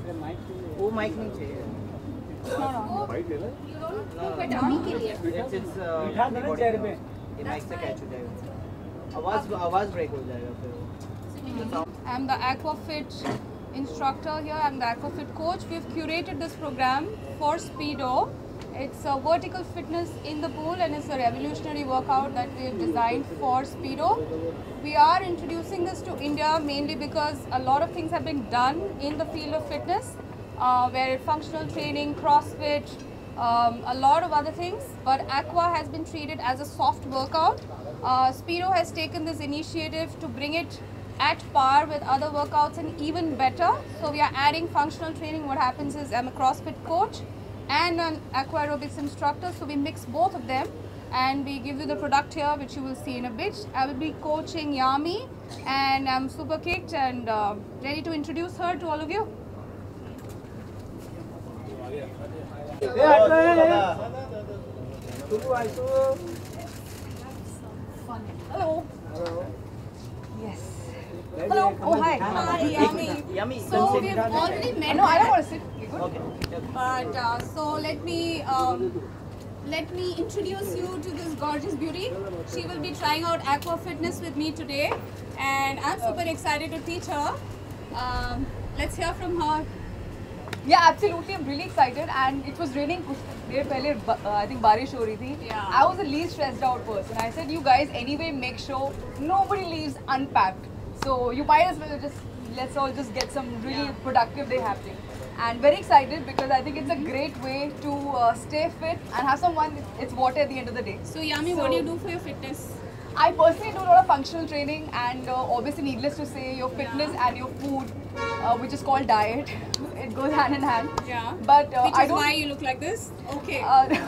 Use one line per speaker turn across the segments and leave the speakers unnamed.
वो माइक नहीं चाहिए। ये माइक से कैच हो जाएगा, आवाज ब्रेक हो जाएगा फिर।
I'm the Aquafit instructor here. I'm the Aquafit coach. We've curated this program for Speedo. It's a vertical fitness in the pool, and it's a revolutionary workout that we've designed for Speedo. We are introducing this to India mainly because a lot of things have been done in the field of fitness, where functional training, CrossFit, a lot of other things. But Aqua has been treated as a soft workout. Speedo has taken this initiative to bring it at par with other workouts and even better. So we are adding functional training. What happens is I'm a CrossFit coach and an aqua aerobics instructor, so we mix both of them and we give you the product here, which you will see in a bit. I will be coaching Yami, and I'm super kicked and ready to introduce her to all of you. Hello. Yes. Hello. Oh, hi. Hi, Yami.
Yami,
So we've already met. No, I don't want to sit.
Okay.
But so let me introduce you to this gorgeous beauty. She will be trying out Aqua Fitness with me today, and I'm super excited to teach her. Let's hear from her.
Yeah, absolutely. I'm really excited, and it was raining कुछ देर पहले. I think बारिश हो रही थी.
Yeah.
I was the least stressed out person. I said, you guys, anyway, make sure nobody leaves unpacked. So you might as well let's all just get some really productive day happening. And very excited because I think it's a great way to stay fit and have some fun. It's water at the end of the day.
So Yami, what do you do for your fitness?
I personally do a lot of functional training, and obviously needless to say, your fitness and your food, which is called diet, it goes hand in hand.
Yeah.
But
Which
I
is
don't.
why you look like this. Okay.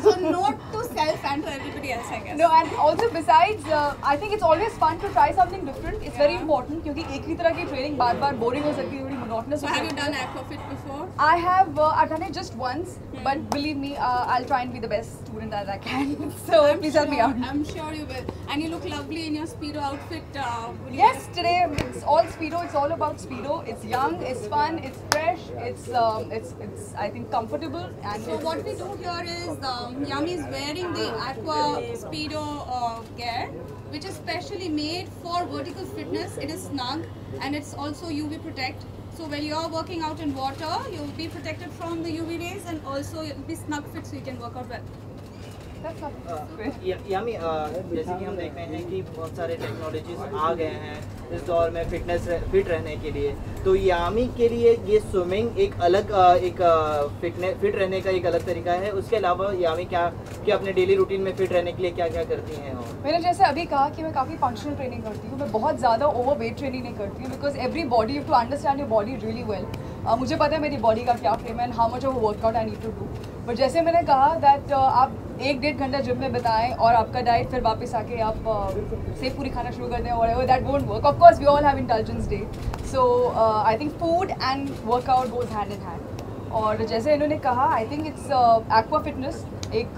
So
Note to self and to everybody else, I guess.
No, and also besides, I think it's always fun to try something different. It's very important क्योंकि एक ही तरह की training बार-बार boring हो सकती है, थोड़ी monotonous
So
हो
have you
सकती
done
है.
Aquafit before?
I've done it just once, but believe me, I'll try and be the best student that I can. So please help me out.
I'm sure you will. And you look lovely in your Speedo outfit.
Yes, today it's all Speedo. It's all about Speedo. It's young, it's fun, it's fresh, it's I think comfortable. And
So what we do here is Yami is wearing the Aqua Speedo gear, which is specially made for vertical fitness. It is snug and it's also UV protect. So when you're working out in water, you'll be protected from the UV rays, and also you'll be snug fit so you can work out well.
that's not great.
यामी जैसे कि हम देख रहे हैं कि बहुत सारे technologies आ गए हैं इस दौर में फिट रहने के लिए, तो यामी के लिए ये स्विमिंग एक अलग फिट रहने का एक अलग तरीका है. उसके अलावा यामी क्या अपने डेली रूटीन में फिट रहने के लिए क्या क्या करती हैं?
मैंने जैसे अभी कहा कि मैं काफ़ी फंक्शनल ट्रेनिंग करती हूँ. मैं बहुत ज़्यादा ओवर वेट ट्रेनिंग नहीं करती हूँ because every body, you to understand your body really well. मुझे पता है मेरी बॉडी का क्या फ्रेम है and how much of workout I need to do. But जैसे मैंने कहा दैट आप 1-1.5 घंटा जिम में बिताएं और आपका डाइट फिर वापस आके आप सेफ पूरी खाना शुरू कर दें, और that won't work. Of course we all have intelligence day, so I think food and workout goes hand in hand. और जैसे इन्होंने कहा, I think it's aqua fitness. एक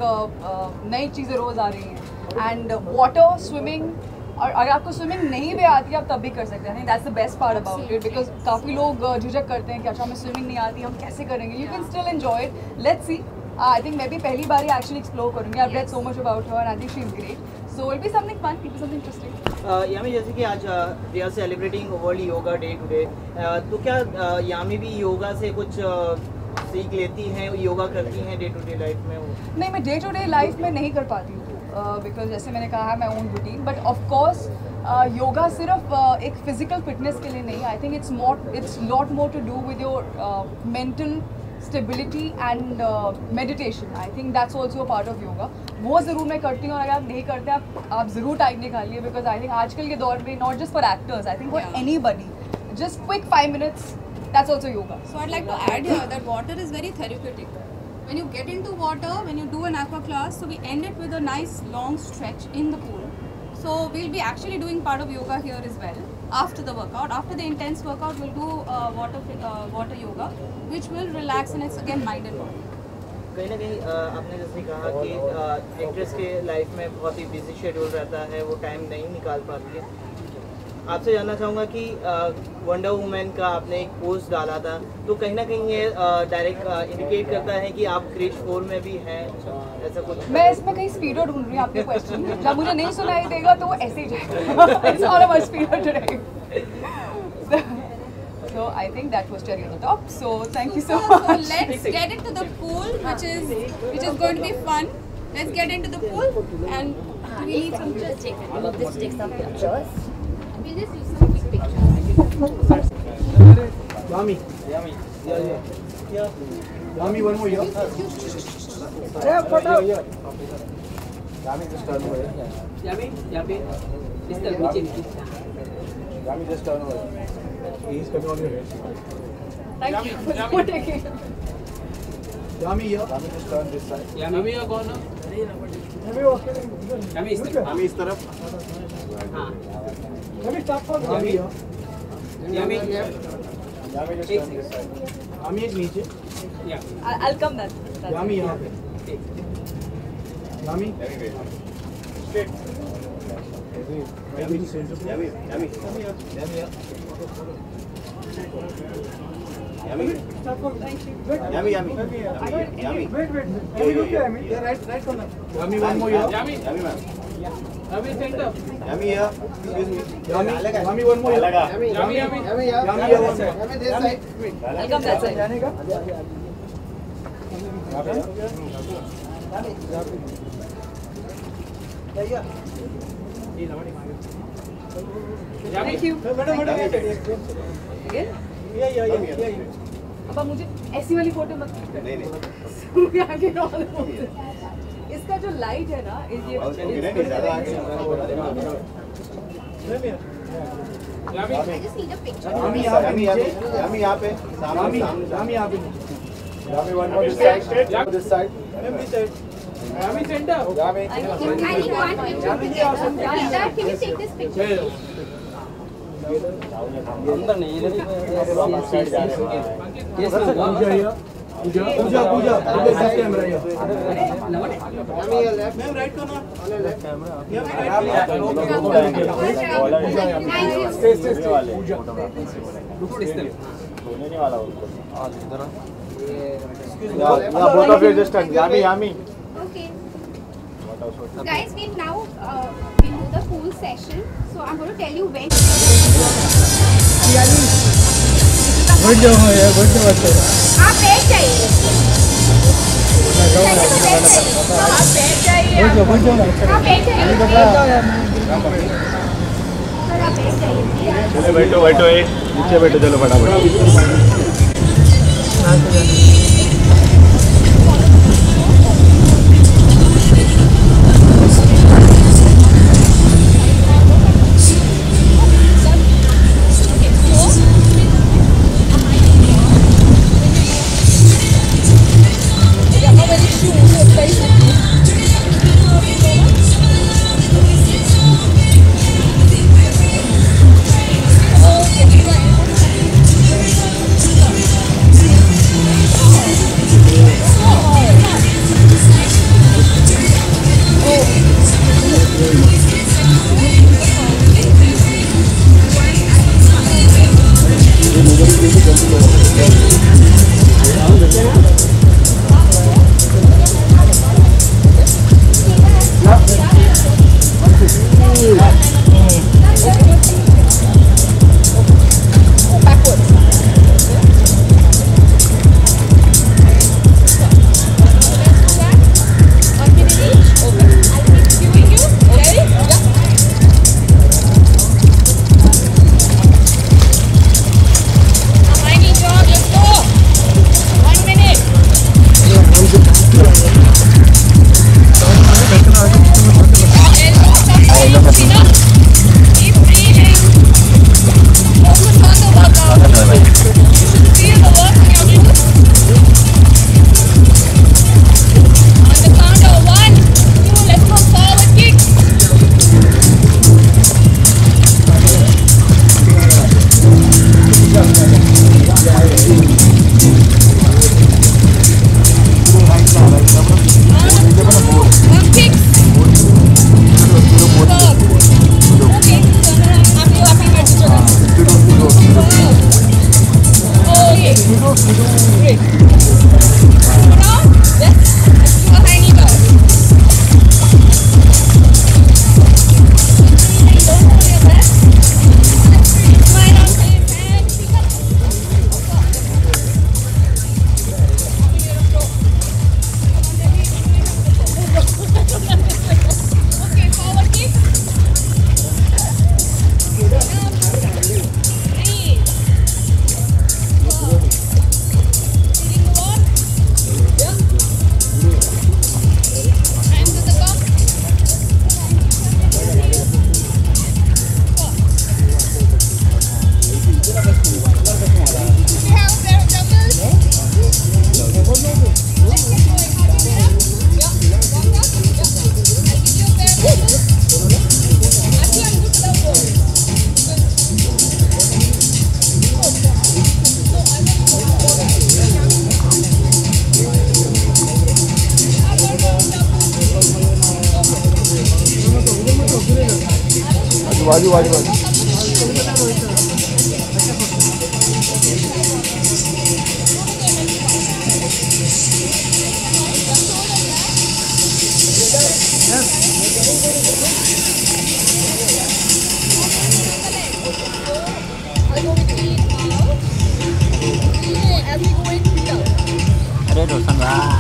नई चीज़ें रोज़ आ रही हैं, एंड वाटर, स्विमिंग, और अगर आपको स्विमिंग नहीं भी आती है आप तब भी कर सकते हैं. That's the best part about it, because काफ़ी लोग झिझक करते हैं कि अच्छा हमें स्विमिंग नहीं आती, हम कैसे करेंगे. You can still enjoy it. Let's see. I think मैं भी पहली बार ही एक्चुअली एक्सप्लोर करूँगी. I read so much about her and I think she is great. So it be something fun, it be something interesting.
Yami जैसे कि आज we are celebrating World Yoga Day today, तो क्या यामी भी योगा से कुछ सीख लेती हैं, योगा करती हैं डे टू डे लाइफ में?
नहीं, मैं डे टू डे लाइफ में नहीं कर पाती हूँ बिकॉज जैसे मैंने कहा है, मैं own routine. But of course yoga सिर्फ एक फिजिकल फिटनेस के लिए नहीं. I think it's lot more to do with your mental stability and meditation. I think that's also a part of yoga. वो ज़रूर मैं करती हूँ, और अगर आप नहीं करते आप ज़रूर टाइम निकालिए, बिकॉज आई थिंक आजकल के दौर में not just for actors, I think for any buddy, just quick 5 minutes, that's also yoga.
So I'd like to add here that water is very therapeutic. When you get into water, when you do an aqua class, so we end it with a nice long stretch in the pool. So we'll be actually doing part of yoga here as well after the workout. After the intense workout, we'll do water yoga, which will relax, and it's again mind and body.
कहीं ना कहीं आपने जैसे कहा कि actress के life में बहुत ही बिजी शेड्यूल रहता है, वो टाइम नहीं निकाल पाती है. आपसे जानना चाहूँगा कि वंडर वुमेन का आपने एक पोस्ट डाला था, तो कहीं ना कहीं ये डायरेक्ट इंडिकेट करता है कि आप क्रिश 4 में भी हैं, ऐसा कुछ?
मैं इसमें कहीं स्पीडो ढूंढ रही हूँ आपके क्वेश्चन में। जब मुझे नहीं सुनाई देगा तो वो ऐसे ही जाएगा। It's all about speedo today. So I think that was cherry on the top. So thank you so
So
much.
let's get into the pool, which is going to be fun. Let's get into the pool, and we need some.
Just take some pictures. We'll just use some quick pictures.
Yami. Yami, one more here. Yami, just turn over.
Yami,
Yami, just turn over. He's coming on your head.
Thank you for taking.
Yami here. Yami, just turn this side.
Yami का कौन है? Yami इस तरफ.
Yami इस तरफ.
हाँ.
Yami here.
Yami.
Yami, just turn this side. Yami एक नीचे.
Yeah.
I'll come then.
Yami यहाँ पे. Yami. Straight. Yami. Yami. Yami. Yami. Yami. Yami. Yami. Yeah, right corner. Yami, one more here.
Yami.
Yami, ma'am.
Yami stand up.
Yami here. Excuse me. Yami, one more here.
Yami.
Yami here, one more.
Yami this side.
I'll come that side. Thank you. Again? अब आप मुझे ऐसी वाली photo मत इसका जो light है ना ये
I just need a picture.
Yami यहाँ पे. Yami यहाँ पे. Yami, one more this side. This side.
Yami stand up.
Yami.
I need one picture. Peter, can you take this picture?
अंदर नहीं इधर ये
पूजा camera here.
Yami your left.
Ma'am, right corner. On your left. Both of you just stand. Yami.
Okay. Guys, we've now been to the pool session. So I'm going to tell you when. आप बैठ जाइए. आप बैठ जाइए.
चलो बैठो नीचे बैठो चलो फटाफट.
Great. For now, let's do a high knee bow. Don't hold your breath. Smile on face and pick up. Okay, forward kick.
बाजू बाजू बाजू
अरे रोशन भाई